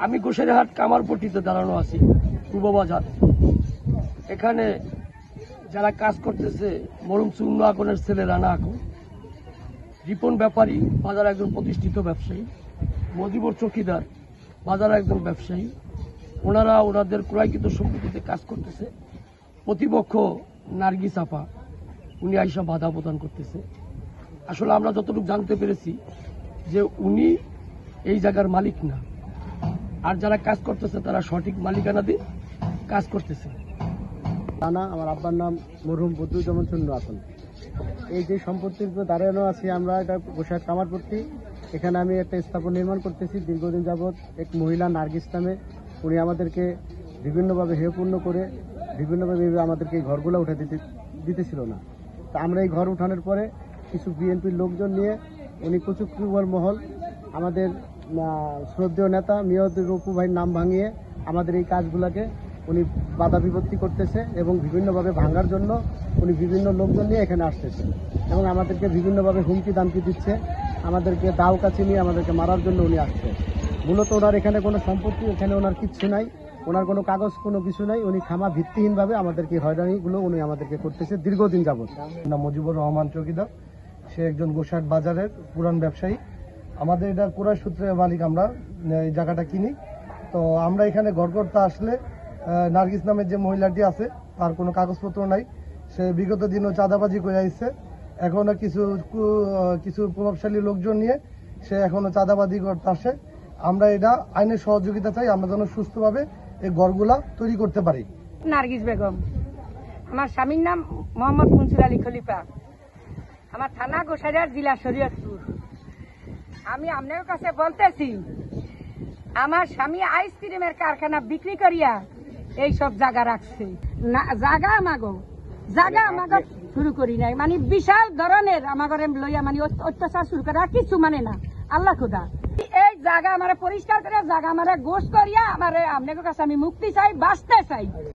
আমি গোসাইরহাট কামারপট্টিতে দাঁড়ানো আছি, পূর্ব বাজার। এখানে যারা কাজ করতেছে মরুম চূর্ণ আকনের ছেলে রানা আকন, রিপন ব্যাপারী বাজার একজন প্রতিষ্ঠিত ব্যবসায়ী, মজিবুর চৌকিদার বাজার একজন ব্যবসায়ী। ওনারা ওনাদের ক্রয়কৃত সম্পত্তিতে কাজ করতেছে। প্রতিপক্ষ নার্গিস আপা, উনি আইসা বাধা প্রদান করতেছে। আসলে আমরা যতটুকু জানতে পেরেছি যে উনি এই জায়গার মালিক না, আর যারা কাজ করতেছে তারা সঠিক মালিকানা দিয়ে কাজ করতেছে। রানা, আমার আব্বার নাম মরহুম বদরুজ্জামান চূর্ণ আকন। এই যে সম্পত্তির উপর দাঁড়ানো আছি আমরা, এটা গোসাইরহাট কামারপট্টি। এখানে আমি একটা স্থাপন নির্মাণ করতেছি দীর্ঘদিন যাবৎ। এক মহিলা নার্গিস নামে, উনি আমাদেরকে বিভিন্নভাবে হেয়পূর্ণ করে বিভিন্নভাবে আমাদেরকে এই ঘরগুলো উঠে দিতেছিল না। তা আমরা এই ঘর উঠানোর পরে কিছু বিএনপির লোকজন নিয়ে উনি কুচুকুমার মহল, আমাদের শ্রদ্ধেয় নেতা মিয়াউদ্দিন রূপু ভাইয়ের নাম ভাঙিয়ে আমাদের এই কাজগুলোকে উনি বাধা বিপত্তি করতেছে এবং বিভিন্নভাবে ভাঙার জন্য উনি বিভিন্ন লোকজন নিয়ে এখানে আসতেছে এবং আমাদেরকে বিভিন্নভাবে হুমকি দামকি দিচ্ছে। আমাদেরকে দাও কাছে নিয়ে আমাদেরকে মারার জন্য উনি আসছে। মূলত ওনার এখানে কোনো সম্পত্তি, এখানে ওনার কিচ্ছু নাই, ওনার কোনো কাগজ কোনো কিছু নাই। উনি খামা ভিত্তিহীনভাবে আমাদেরকে হয়রানিগুলো উনি আমাদেরকে করতেছে দীর্ঘদিন যাবৎ। নাম মজিবুর রহমান চৌকিদার, সে একজন গোসাইরহাট বাজারের পুরান ব্যবসায়ী। আমাদের এটা ক্রয় সূত্রে মালিক, আমরা এই জায়গাটা কিনি। তো আমরা এখানে ঘর করতে আসলে নার্গিস নামের যে মহিলাটি আছে তার কোনো কাগজপত্র নাই। সে বিগত দিনও চাঁদাবাজি করে আসছে। এখনো কিছু প্রভাবশালী লোকজন নিয়ে সে এখনো চাঁদাবাজি করতে আসে। আমরা এটা আইনের সহযোগিতা চাই, আমরা যেন সুস্থভাবে এই ঘরগুলা তৈরি করতে পারি। নার্গিস বেগম, আমার স্বামীর নাম মোহাম্মদ মনসুর আলী খলিফা, আমার থানা গোসাইরহাট, জেলা শরীয়তপুর। আমি আপনার কাছে বলতেছি, আমার স্বামী আইসক্রিমের কারখানা বিক্রি করিয়া এই সব জায়গা রাখছে। জায়গা আমাগো শুরু করি নাই, মানে বিশাল ধরনের আমাগরে লইয়া মানে অত্যাচার শুরু করে, কিছু মানে না। আল্লাহ খুদা, এই জায়গা আমার পরিষ্কার করে, জায়গা আমার গোশ করিয়া আমার আপনার কাছে আমি মুক্তি চাই, বাঁচতে চাই।